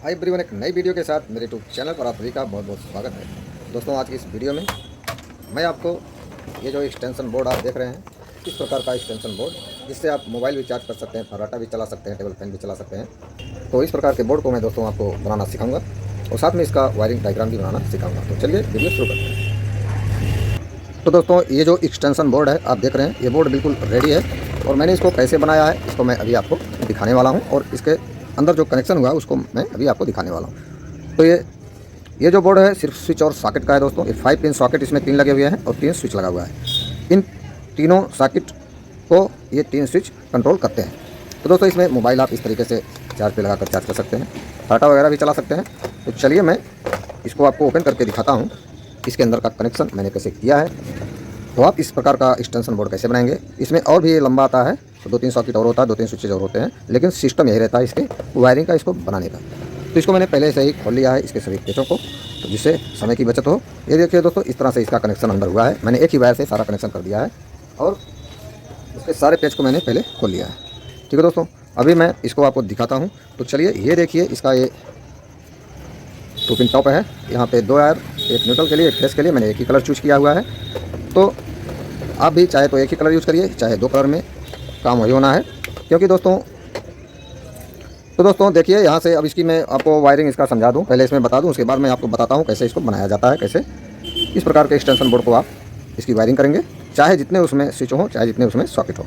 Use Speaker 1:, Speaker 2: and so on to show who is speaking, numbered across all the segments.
Speaker 1: Hi everyone, एक नई video के साथ मेरे यूट्यूब चैनल पर आप सभी का बहुत बहुत स्वागत है। दोस्तों, आज की इस वीडियो में मैं आपको ये जो एक्सटेंशन बोर्ड आप देख रहे हैं, इस प्रकार का एक्सटेंशन बोर्ड जिससे आप मोबाइल भी चार्ज कर सकते हैं, फर्राटा भी चला सकते हैं, टेबल फैन भी चला सकते हैं। तो इस प्रकार के बोर्ड को मैं दोस्तों आपको बनाना सिखाऊंगा और साथ में इसका वायरिंग डायग्राम भी बनाना सिखाऊंगा। तो चलिए वीडियो शुरू करते हैं। तो दोस्तों, ये जो एक्सटेंशन बोर्ड है आप देख रहे हैं, ये बोर्ड बिल्कुल रेडी है और मैंने इसको कैसे बनाया है इसको मैं अभी आपको दिखाने वाला हूँ और इसके अंदर जो कनेक्शन हुआ है उसको मैं अभी आपको दिखाने वाला हूँ। तो ये जो बोर्ड है सिर्फ स्विच और सॉकेट का है दोस्तों। ये 5 पिन सॉकेट इसमें 3 लगे हुए हैं और 3 स्विच लगा हुआ है। इन तीनों सॉकेट को ये 3 स्विच कंट्रोल करते हैं। तो दोस्तों, इसमें मोबाइल आप इस तरीके से चार्ज पे लगाकर चार्ज कर सकते हैं, डाटा वगैरह भी चला सकते हैं। तो चलिए मैं इसको आपको ओपन करके दिखाता हूँ इसके अंदर का कनेक्शन मैंने कैसे किया है। तो आप इस प्रकार का एक्सटेंशन बोर्ड कैसे बनाएंगे। इसमें और भी लंबा आता है, तो 2-3 सॉकेट और होता है, 2-3 स्विचेज और होते हैं, लेकिन सिस्टम यही रहता है इसके वायरिंग का, इसको बनाने का। तो इसको मैंने पहले से ही खोल लिया है इसके सभी पेचों को, तो जिससे समय की बचत हो। ये देखिए दोस्तों, इस तरह से इसका कनेक्शन अंदर हुआ है। मैंने एक ही वायर से सारा कनेक्शन कर दिया है और इसके सारे पेच को मैंने पहले खोल लिया है। ठीक है दोस्तों, अभी मैं इसको आपको दिखाता हूँ। तो चलिए, ये देखिए इसका ये 2 पिन टॉप है। यहाँ पे 2 वायर, एक न्यूट्रल के लिए, एक फेस के लिए मैंने एक ही कलर चूज किया हुआ है। तो आप भी चाहे तो एक ही कलर यूज़ करिए, चाहे 2 कलर में काम वही होना है। क्योंकि दोस्तों देखिए, यहाँ से अब इसकी मैं आपको वायरिंग इसका समझा दूँ, पहले इसमें बता दूँ, उसके बाद मैं आपको बताता हूँ कैसे इसको बनाया जाता है, कैसे इस प्रकार के एक्सटेंशन बोर्ड को आप इसकी वायरिंग करेंगे, चाहे जितने उसमें स्विच हो, चाहे जितने उसमें सॉकेट हो।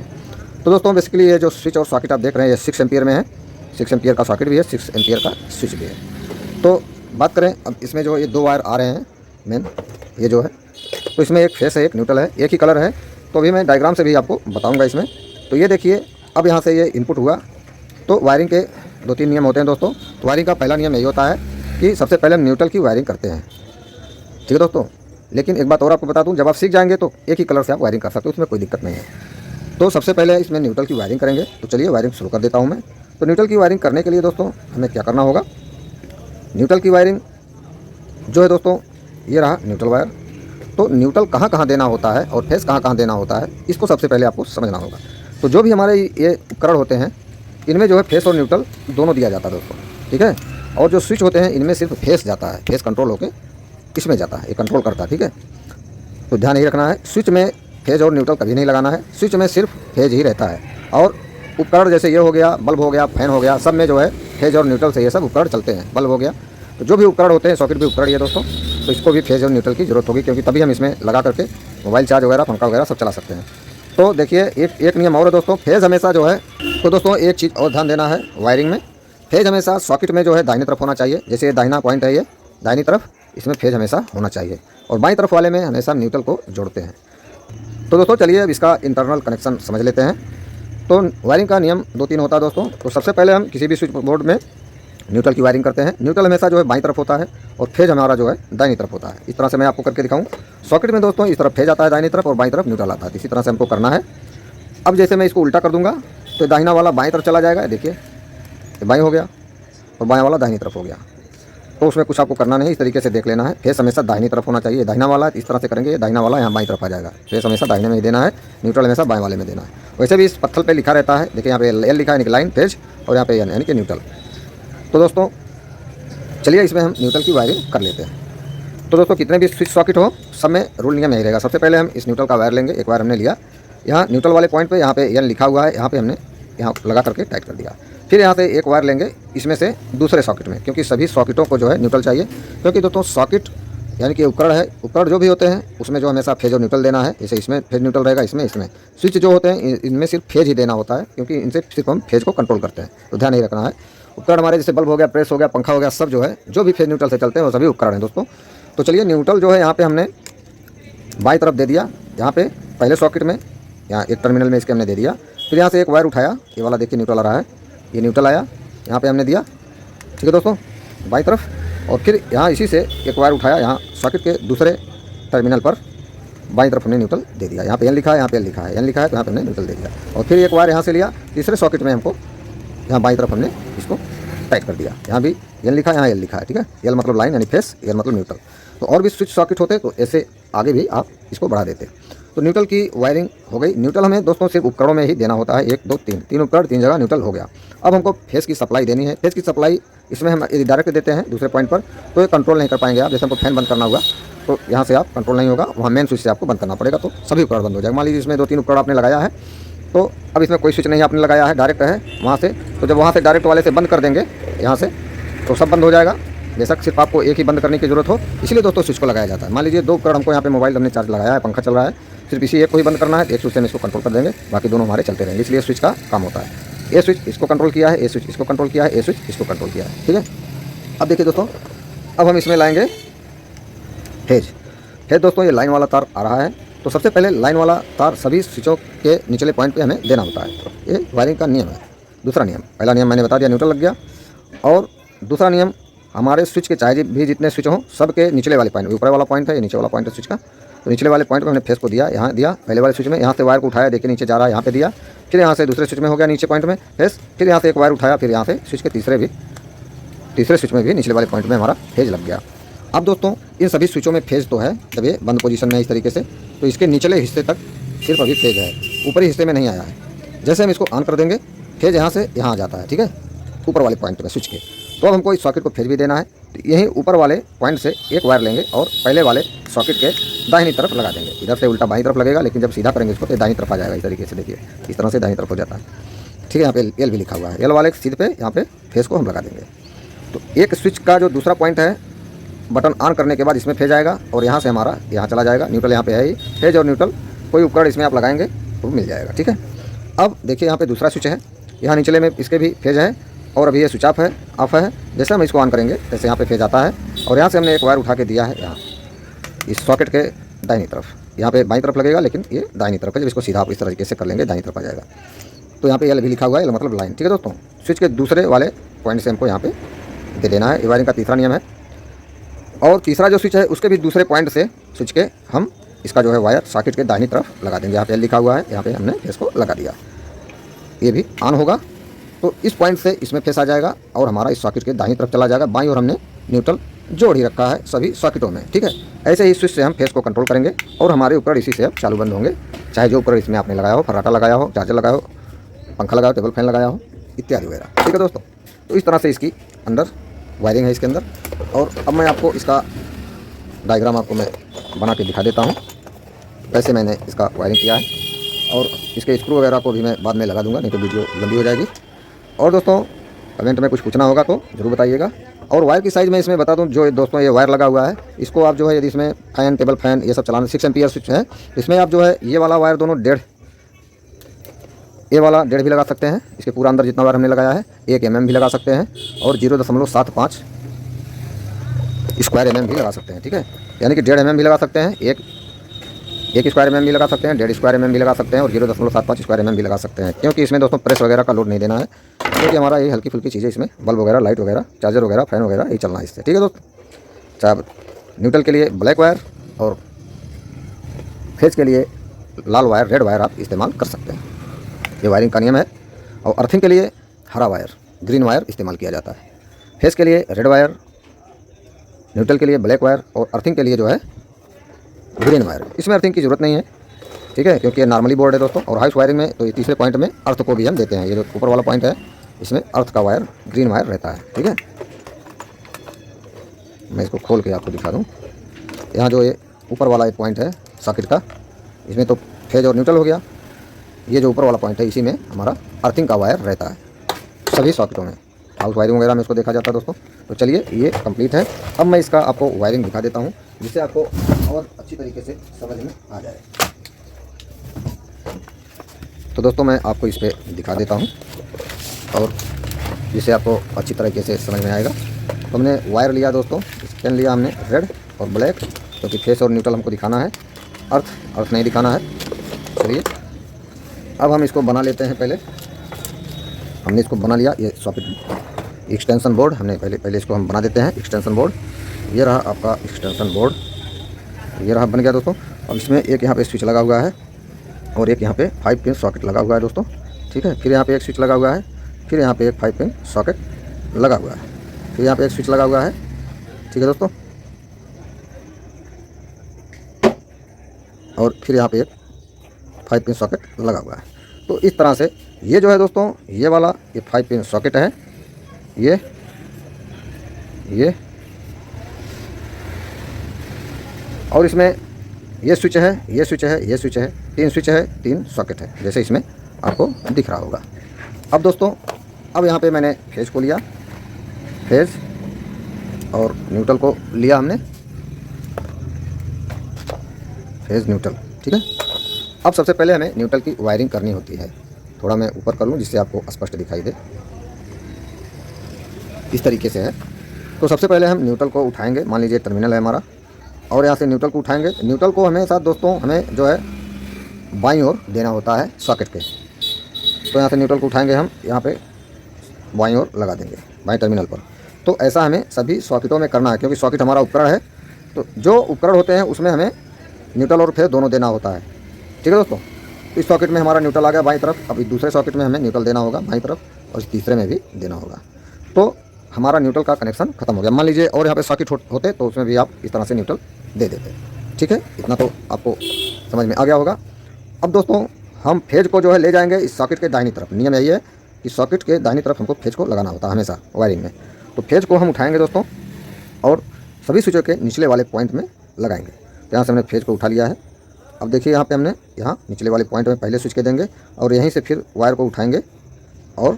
Speaker 1: तो दोस्तों, बेसिकली ये जो स्विच और सॉकेट आप देख रहे हैं, ये 6 एम्पियर में है। 6 एम्पियर का सॉकेट भी है, 6 एम्पियर का स्विच भी है। तो बात करें अब इसमें जो ये 2 वायर आ रहे हैं मेन, ये जो है, तो इसमें एक फेस है, एक न्यूट्रल है, एक ही कलर है। तो अभी मैं डायग्राम से भी आपको बताऊंगा इसमें। तो ये देखिए, अब यहाँ से ये इनपुट हुआ। तो वायरिंग के 2-3 नियम होते हैं दोस्तों। तो वायरिंग का पहला नियम यही होता है कि सबसे पहले हम न्यूट्रल की वायरिंग करते हैं। ठीक है दोस्तों, लेकिन एक बात और आपको बता दूँ, जब आप सीख जाएंगे तो एक ही कलर से आप वायरिंग कर सकते हो, उसमें कोई दिक्कत नहीं है। तो सबसे पहले इसमें न्यूट्रल की वायरिंग करेंगे। तो चलिए वायरिंग शुरू कर देता हूँ मैं। तो न्यूट्रल की वायरिंग करने के लिए दोस्तों हमें क्या करना होगा, न्यूट्रल की वायरिंग जो है दोस्तों, ये रहा न्यूट्रल वायर। तो न्यूट्रल कहाँ कहाँ देना होता है और फेस कहाँ कहाँ देना होता है, इसको सबसे पहले आपको समझना होगा। तो जो भी हमारे ये उपकरण होते हैं, इनमें जो है फेस और न्यूट्रल दोनों दिया जाता है दोस्तों। ठीक है, और जो स्विच होते हैं इनमें सिर्फ फेस जाता है, फेस कंट्रोल होकर इसमें जाता है, ये कंट्रोल करता है। ठीक है, तो ध्यान यही रखना है, स्विच में फेज और न्यूट्रल कभी नहीं लगाना है, स्विच में सिर्फ फेज ही रहता है। और उपकरण जैसे ये हो गया, बल्ब हो गया, फैन हो गया, सब में जो है फेज और न्यूट्रल से ये सब उपकरण चलते हैं। बल्ब हो गया, तो जो भी उपकरण होते हैं, सॉकेट भी उपकरण है दोस्तों, तो इसको भी फेज और न्यूट्रल की ज़रूरत होगी, क्योंकि तभी हम इसमें लगा करके मोबाइल चार्ज वगैरह, पंखा वगैरह सब चला सकते हैं। तो देखिए, एक नियम और है दोस्तों, फेज हमेशा जो है, तो दोस्तों एक चीज़ और ध्यान देना है वायरिंग में, फेज हमेशा सॉकेट में जो है दाहिनी तरफ होना चाहिए। जैसे ये दाहिना पॉइंट है, ये दाहिनी तरफ, इसमें फेज हमेशा होना चाहिए, और बाईं तरफ वाले में हमेशा न्यूट्रल को जोड़ते हैं। तो दोस्तों चलिए अब इसका इंटरनल कनेक्शन समझ लेते हैं। तो वायरिंग का नियम 2-3 होता है दोस्तों। तो सबसे पहले हम किसी भी स्विच बोर्ड में न्यूट्रल की वायरिंग करते हैं। न्यूट्रल हमेशा जो है बाईं तरफ होता है और फेज हमारा जो है दाहिनी तरफ होता है। इस तरह से मैं आपको करके दिखाऊं। सॉकेट में दोस्तों इस तरफ फेज आता है दाहिनी तरफ और बाईं तरफ न्यूट्रल आता है। इसी तरह से हमको करना है। अब जैसे मैं इसको उल्टा कर दूंगा तो दाहिना वाला बाईं तरफ चला जाएगा, देखिए ये बाईं हो गया और बायां वाला दाहिनी तरफ हो गया। तो उसमें कुछ आपको करना नहीं, इस तरीके से देख लेना है। फेस हमेशा दाहिनी तरफ होना चाहिए, दाहिना वाला इस तरह से करेंगे, ये दाहिना वाला यहाँ बाईं तरफ आ जाएगा। फेस हमेशा दाहिने में ही देना है, न्यूट्रल हमेशा बाएं वाले में देना है। वैसे भी इस पत्थर पे लिखा रहता है, देखिए यहाँ पे एल लिखा है, यानी कि लाइन फेज, और यहाँ पे यानी कि न्यूट्रल। तो दोस्तों चलिए इसमें हम न्यूट्रल की वायरिंग कर लेते हैं। तो दोस्तों कितने भी स्विच सॉकेट हो, सब में रूल नियम यही रहेगा। सबसे पहले हम इस न्यूट्रल का वायर लेंगे। एक वायर हमने लिया, यहाँ न्यूट्रल वाले पॉइंट पे यहाँ पे एन लिखा हुआ है, यहाँ पे हमने यहाँ लगा करके टाइट कर दिया। फिर यहाँ से एक वायर लेंगे इसमें से दूसरे सॉकेट में, क्योंकि सभी सॉकेटों को जो है न्यूट्रल चाहिए। क्योंकि दोस्तों सॉकेट यानी कि उपकरण है, उपकरण जो भी होते हैं उसमें जो हमेशा फेज और न्यूट्रल देना है। जैसे इसमें फेज न्यूट्रल रहेगा, इसमें स्विच जो होते हैं इनमें सिर्फ फेज ही देना होता है, क्योंकि इनसे सिर्फ हम फेज को कंट्रोल करते हैं। तो ध्यान नहीं रखना है। उपकरण हमारे जैसे बल्ब हो गया, प्रेस हो गया, पंखा हो गया, सब जो है जो भी फेज न्यूट्रल से चलते हैं वो सभी उपकरण हैं दोस्तों। तो चलिए न्यूट्रल जो है यहाँ पे हमने बाईं तरफ दे दिया, यहाँ पे पहले सॉकेट में, यहाँ एक टर्मिनल में इसके हमने दे दिया। फिर यहाँ से एक वायर उठाया, ये वाला देखिए न्यूट्रल आ रहा है, ये न्यूट्रल आया, यहाँ पे हमने दिया। ठीक है दोस्तों, बाईं तरफ। और फिर यहाँ इसी से एक वायर उठाया, यहाँ सॉकेट के दूसरे टर्मिनल पर बाईं तरफ हमने न्यूट्रल दे दिया। यहाँ पे एन लिखा है, यहाँ पे एल लिखा है, एन लिखा है, तो यहाँ पे हमने न्यूट्रल दे दिया। और फिर एक वायर यहाँ से लिया, तीसरे सॉकेट में हमको यहाँ बाईं तरफ हमने इसको टाइट कर दिया। यहाँ भी एन लिखा है, यहाँ एल लिखा है। ठीक है, एल मतलब लाइन यानी फेस, एल मतलब न्यूट्रल। तो और भी स्विच सॉकेट होते तो ऐसे आगे भी आप इसको बढ़ा देते। तो न्यूट्रल की वायरिंग हो गई। न्यूट्रल हमें दोस्तों सिर्फ उपकरणों में ही देना होता है, 1 2 3 तीन उपकरण 3 जगह न्यूट्रल हो गया। अब हमको फेस की सप्लाई देनी है। फेस की सप्लाई इसमें हम यदि डायरेक्ट देते हैं दूसरे पॉइंट पर तो ये कंट्रोल नहीं कर पाएंगे आप। जैसे हमको फैन बंद करना हुआ तो यहाँ से आप कंट्रोल नहीं होगा, वहाँ मेन स्विच से आपको बंद करना पड़ेगा, तो सभी उपकरण बंद हो जाएगा। मान लीजिए इसमें 2 3 उपकरण आपने लगाया है, तो अब इसमें कोई स्विच नहीं आपने लगाया है, डायरेक्ट है वहाँ से, तो जब वहाँ से डायरेक्ट वाले से बंद कर देंगे यहाँ से, तो सब बंद हो जाएगा। बेशक सिर्फ आपको एक ही बंद करने की जरूरत हो, इसलिए दोस्तों स्विच को लगाया जाता है। मान लीजिए 2 उपकरण हमको यहाँ पे मोबाइल हमने चार्ज लगाया है, पंखा चल रहा है, सिर्फ इसी एक को ही बंद करना है, एक स्विच से हम इसको कंट्रोल कर देंगे, बाकी दोनों हमारे चलते रहेंगे। इसलिए स्विच का काम होता है। ए स्विच इसको कंट्रोल किया है, ए स्विच इसको कंट्रोल किया है, ए स्विच इसको कंट्रोल किया है, ठीक है। अब देखिए दोस्तों, अब हम इसमें लाएंगे फेज। फेज दोस्तों ये लाइन वाला तार आ रहा है, तो सबसे पहले लाइन वाला तार सभी स्विचों के निचले पॉइंट पे हमें देना होता है। तो ये वायरिंग का नियम है। दूसरा नियम, पहला नियम मैंने बता दिया, न्यूट्रल लग गया। और दूसरा नियम, हमारे स्विच के चाहे भी जितने स्विच हों सब के निचले वाले पॉइंट, ऊपर वाला पॉइंट है, ये नीचे वाला पॉइंट है स्विच का, तो निचले वाले पॉइंट पर हमने फेस को दिया, यहाँ दिया पहले वाले स्विच में, यहाँ से वायर को उठाया, देखिए नीचे जा रहा है, यहाँ पे दिया, फिर यहाँ से दूसरे स्विच में हो गया नीचे पॉइंट में फेस, फिर यहाँ से एक वायर उठाया, फिर यहाँ से स्विच के तीसरे स्विच में भी निचले वाले पॉइंट में हमारा फेज लग गया। अब दोस्तों इन सभी स्विचों में फेज तो है, जब ये बंद पोजीशन में है इस तरीके से, तो इसके निचले हिस्से तक सिर्फ अभी फेज है, ऊपरी हिस्से में नहीं आया है। जैसे हम इसको ऑन कर देंगे, फेज यहाँ से यहाँ आ जाता है, ठीक है, ऊपर वाले पॉइंट में स्विच के। तो अब हमको इस सॉकेट को फेज भी देना है, तो यहीं ऊपर वाले पॉइंट से एक वायर लेंगे और पहले वाले सॉकेट के दाहिनी तरफ लगा देंगे। इधर से उल्टा बाईं तरफ लगेगा, लेकिन जब सीधा करेंगे इसको तो दाहिनी तरफ आ जाएगा इस तरीके से, देखिए इस तरह से दाहिनी तरफ हो जाता है, ठीक है। यहाँ पे एल भी लिखा हुआ है, एल वाले सीध पे यहाँ पे फेज को हम लगा देंगे। तो एक स्विच का जो दूसरा पॉइंट है, बटन ऑन करने के बाद इसमें फेज आएगा और यहाँ से हमारा यहाँ चला जाएगा। न्यूट्रल यहाँ पे है ही, फेज और न्यूट्रल कोई उपकरण इसमें आप लगाएंगे तो मिल जाएगा, ठीक है। अब देखिए यहाँ पे दूसरा स्विच है, यहाँ निचले में इसके भी फेज है और अभी ये स्विच ऑफ है। जैसे हम इसको ऑन करेंगे जैसे यहाँ पे फेज आता है और यहाँ से हमने एक वायर उठा के दिया है यहाँ इस सॉकेट के दाहिनी तरफ, यहाँ पे बाईं तरफ लगेगा लेकिन ये दाहिनी तरफ है। जब इसको सीधा आप इस तरीके से कर लेंगे दाहिनी तरफ आ जाएगा। तो यहाँ पे एल भी लिखा हुआ है, एल मतलब लाइन, ठीक है दोस्तों। स्विच के दूसरे वाले पॉइंट से हमको यहाँ पे दे देना है। ये वायरिंग का तीसरा नियम है। और तीसरा जो स्विच है उसके भी दूसरे पॉइंट से स्विच के हम इसका जो है वायर सॉकेट के दाहिनी तरफ लगा देंगे। यहाँ पे एल लिखा हुआ है, यहाँ पे हमने इसको लगा दिया, ये भी ऑन होगा। तो इस पॉइंट से इसमें फेस आ जाएगा और हमारा इस सॉकेट के दाहिनी तरफ चला जाएगा। बाईं और हमने न्यूट्रल जोड़ ही रखा है सभी सॉकेटों में, ठीक है। ऐसे ही स्विच से हम फेस को कंट्रोल करेंगे और हमारे उपकरण इसी से अब चालू बंद होंगे, चाहे जो उपकरण इसमें आपने लगाया हो, फर्राटा लगाया हो, चार्जर लगाया हो, पंखा लगाया हो, टेबल फैन लगाया हो इत्यादि वगैरह, ठीक है दोस्तों। तो इस तरह से इसकी अंदर वायरिंग है इसके अंदर। और अब मैं आपको इसका डायग्राम आपको मैं बना के दिखा देता हूँ कैसे मैंने इसका वायरिंग किया है। और इसके स्क्रू वगैरह को भी मैं बाद में लगा दूंगा, नहीं तो वीडियो लंबी हो जाएगी। और दोस्तों कमेंट में कुछ पूछना होगा तो ज़रूर बताइएगा। और वायर की साइज़ मैं इसमें बता दूं, जो दोस्तों ये वायर लगा हुआ है इसको आप जो है यदि इसमें फैन, टेबल फैन ये सब चलाना, 6 एम्पीयर स्विच है, इसमें आप जो है ये वाला वायर दोनों 1.5, ये वाला 1.5 भी लगा सकते हैं। इसके पूरा अंदर जितना वायर हमने लगाया है 1 mm भी लगा सकते हैं और 0.75 स्क्वायर mm भी लगा सकते हैं, ठीक है। यानी कि 1.5 mm भी लगा सकते हैं, एक स्क्वायर mm भी लगा सकते हैं, 1.5 स्क्वायर mm भी लगा सकते हैं और 0.75 स्क्वायर mm भी लगा सकते हैं। क्योंकि इसमें दोस्तों प्रेस वगैरह का लोड नहीं देना है, क्योंकि हमारा ये हल्की फुल्की चीज़ें इसमें बल्ब वगैरह, लाइट वगैरह, चार्जर वगैरह, फैन वगैरह यही चलना है इससे, ठीक है दोस्तों। चाहे न्यूट्रल के लिए ब्लैक वायर और फेज के लिए लाल वायर, रेड वायर आप इस्तेमाल कर सकते हैं, ये वायरिंग का नियम है। और अर्थिंग के लिए हरा वायर, ग्रीन वायर इस्तेमाल किया जाता है। फेज के लिए रेड वायर, न्यूट्रल के लिए ब्लैक वायर और अर्थिंग के लिए जो है ग्रीन वायर। इसमें अर्थिंग की ज़रूरत नहीं है, ठीक है, क्योंकि ये नॉर्मली बोर्ड है दोस्तों। और हाउस वायरिंग में तो ये तीसरे पॉइंट में अर्थ को भी हम देते हैं। ये जो ऊपर वाला पॉइंट है इसमें अर्थ का वायर, ग्रीन वायर रहता है, ठीक है। मैं इसको खोल के आपको दिखा दूँ। यहाँ जो ये ऊपर वाला एक पॉइंट है सॉकेट का, इसमें तो फेज और न्यूट्रल हो गया। ये जो ऊपर वाला पॉइंट है इसी में हमारा अर्थिंग का वायर रहता है सभी सॉकेटों में। हाउस वायरिंग वगैरह में इसको देखा जाता है दोस्तों। तो चलिए ये कंप्लीट है। अब मैं इसका आपको वायरिंग दिखा देता हूँ जिससे आपको और अच्छी तरीके से समझ में आ जाए। तो दोस्तों मैं आपको इस पर दिखा देता हूँ और जिससे आपको अच्छी तरीके से समझ में आएगा। तो हमने वायर लिया दोस्तों, पेन लिया हमने रेड और ब्लैक, क्योंकि फेस और न्यूट्रल हमको दिखाना है, अर्थ नहीं दिखाना है। चलिए अब हम इसको बना लेते हैं। पहले हमने इसको बना लिया, ये सॉकेट एक्सटेंशन बोर्ड हमने पहले इसको हम बना देते हैं। एक्सटेंशन बोर्ड ये रहा आपका एक्सटेंशन बोर्ड, ये रहा बन गया दोस्तों। अब इसमें एक यहाँ पे स्विच लगा हुआ है और एक यहाँ पे 5 पिन सॉकेट लगा हुआ है दोस्तों, ठीक है। फिर यहाँ पे एक स्विच लगा हुआ है, फिर यहाँ पे एक 5 पिन सॉकेट लगा हुआ है, फिर यहाँ पे एक स्विच लगा हुआ है, ठीक है दोस्तों। और फिर यहाँ पे एक 5 पिन सॉकेट लगा हुआ है। तो इस तरह से ये जो है दोस्तों, ये वाला ये 5 पिन सॉकेट है, ये और इसमें ये स्विच है, ये स्विच है, ये स्विच है, 3 स्विच है, 3 सॉकेट है, जैसे इसमें आपको दिख रहा होगा। अब दोस्तों, अब यहाँ पे मैंने फेज को लिया, फेज और न्यूट्रल को लिया हमने, फेज न्यूट्रल, ठीक है। अब सबसे पहले हमें न्यूट्रल की वायरिंग करनी होती है। थोड़ा मैं ऊपर कर लूँ जिससे आपको स्पष्ट दिखाई दे। इस तरीके से है। तो सबसे पहले हम न्यूट्रल को उठाएंगे, मान लीजिए टर्मिनल है हमारा, और यहाँ से न्यूट्रल को उठाएंगे। न्यूट्रल को हमेशा दोस्तों हमें जो है बाईं ओर देना होता है सॉकेट के। तो यहाँ से न्यूट्रल को उठाएंगे, हम यहाँ पे बाईं ओर लगा देंगे, बाईं टर्मिनल पर। तो ऐसा हमें सभी सॉकेटों में करना है, क्योंकि सॉकेट हमारा उपकरण है। तो जो उपकरण होते हैं उसमें हमें न्यूट्रल और फेज दोनों देना होता है, ठीक है दोस्तों। इस सॉकेट में हमारा न्यूट्रल आ गया बाईं तरफ, अब इस दूसरे सॉकेट में हमें न्यूट्रल देना होगा बाईं तरफ, और इस तीसरे में भी देना होगा। तो हमारा न्यूट्रल का कनेक्शन खत्म हो गया। मान लीजिए और यहाँ पे सॉकेट होते तो उसमें भी आप इस तरह से न्यूट्रल दे देते, ठीक है। इतना तो आपको समझ में आ गया होगा। अब दोस्तों, हम फेज को जो है ले जाएंगे इस सॉकेट के दाहिनी तरफ। नियम यही है कि सॉकेट के दाहिनी तरफ हमको फेज को लगाना होता है हमेशा वायरिंग में। तो फेज को हम उठाएंगे दोस्तों और सभी स्विचों के निचले वाले पॉइंट में लगाएंगे। तो यहाँ से हमने फेज को उठा लिया है। अब देखिए यहाँ पे हमने यहाँ निचले वाले पॉइंट में पहले स्विच के देंगे, और यहीं से फिर वायर को उठाएंगे और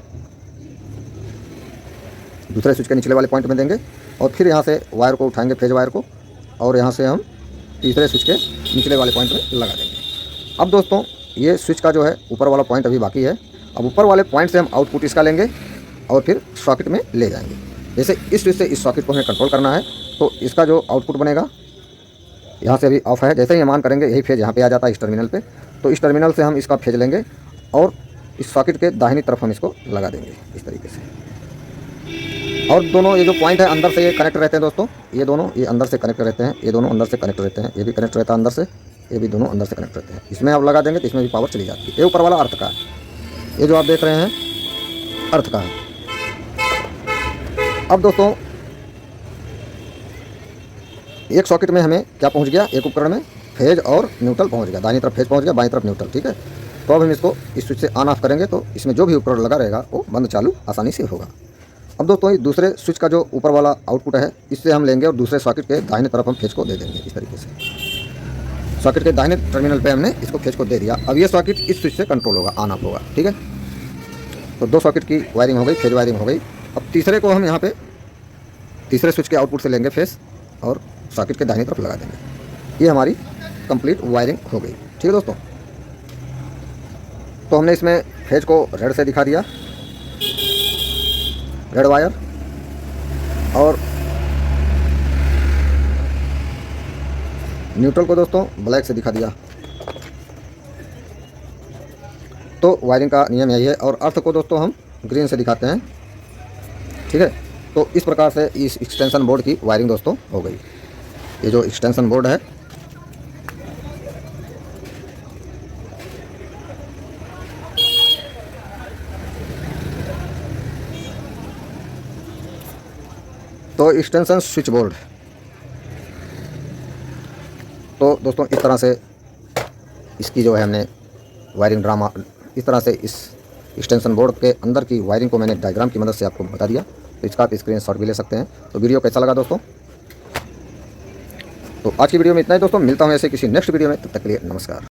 Speaker 1: दूसरे स्विच के निचले वाले पॉइंट में देंगे, और फिर यहाँ से वायर को उठाएंगे, फेज वायर को, और यहाँ से हम तीसरे स्विच के निचले वाले पॉइंट में लगा देंगे। अब दोस्तों, ये स्विच का जो है ऊपर वाला पॉइंट अभी बाकी है। अब ऊपर वाले पॉइंट से हम आउटपुट इसका लेंगे और फिर सॉकेट में ले जाएंगे। जैसे इस स्विच से इस सॉकेट को हमें कंट्रोल करना है, तो इसका जो आउटपुट बनेगा, यहाँ से अभी ऑफ है, जैसे ही हम ऑन करेंगे यही फेज यहाँ पे आ जाता है इस टर्मिनल पे। तो इस टर्मिनल से हम इसका फेज लेंगे और इस सॉकेट के दाहिनी तरफ हम इसको लगा देंगे इस तरीके से। और दोनों ये जो पॉइंट है अंदर से ये कनेक्ट रहते हैं दोस्तों, ये दोनों ये अंदर से कनेक्ट रहते हैं, ये दोनों अंदर से कनेक्ट रहते हैं, ये भी कनेक्ट रहता है अंदर से, ये भी दोनों अंदर से कनेक्ट रहते हैं। इसमें आप लगा देंगे तो इसमें भी पावर चली जाती है। ये ऊपर वाला अर्थ का है, ये जो आप देख रहे हैं अर्थ का है। अब दोस्तों, एक सॉकेट में हमें क्या पहुंच गया, एक उपकरण में फेज और न्यूट्रल पहुंच गया। दाहिनी तरफ फेज पहुंच गया, बाईं तरफ न्यूट्रल, ठीक है। तो अब हम इसको इस स्विच से ऑन ऑफ करेंगे, तो इसमें जो भी उपकरण लगा रहेगा वो बंद चालू आसानी से होगा। अब दोस्तों, इस दूसरे स्विच का जो ऊपर वाला आउटपुट है, इससे हम लेंगे और दूसरे सॉकेट के दाहिने तरफ हम फेज को दे देंगे इस तरीके से। सॉकेट के दाहिने टर्मिनल पे हमने इसको फेज को दे दिया। अब ये सॉकेट इस स्विच से कंट्रोल होगा, ऑन ऑफ होगा, ठीक है। तो 2 सॉकेट की वायरिंग हो गई, फेज वायरिंग हो गई। अब तीसरे को हम यहाँ पे तीसरे स्विच के आउटपुट से लेंगे फेज और सॉकेट के दाहिनी तरफ लगा देंगे। ये हमारी कंप्लीट वायरिंग हो गई, ठीक है दोस्तों। तो हमने इसमें फेज को रेड से दिखा दिया, रेड वायर, और न्यूट्रल को दोस्तों ब्लैक से दिखा दिया। तो वायरिंग का नियम यही है। और अर्थ को दोस्तों हम ग्रीन से दिखाते हैं, ठीक है। तो इस प्रकार से इस एक्सटेंशन बोर्ड की वायरिंग दोस्तों हो गई। ये जो एक्सटेंशन बोर्ड है, तो एक्सटेंशन स्विच बोर्ड। तो दोस्तों, इस तरह से इसकी जो है हमने वायरिंग ड्रामा, इस तरह से इस एक्सटेंशन बोर्ड के अंदर की वायरिंग को मैंने डायग्राम की मदद से आपको बता दिया। तो इसका आप स्क्रीनशॉट भी ले सकते हैं। तो वीडियो कैसा लगा दोस्तों? तो आज की वीडियो में इतना ही दोस्तों, मिलता हूँ ऐसे किसी नेक्स्ट वीडियो में, तब तक के लिए नमस्कार।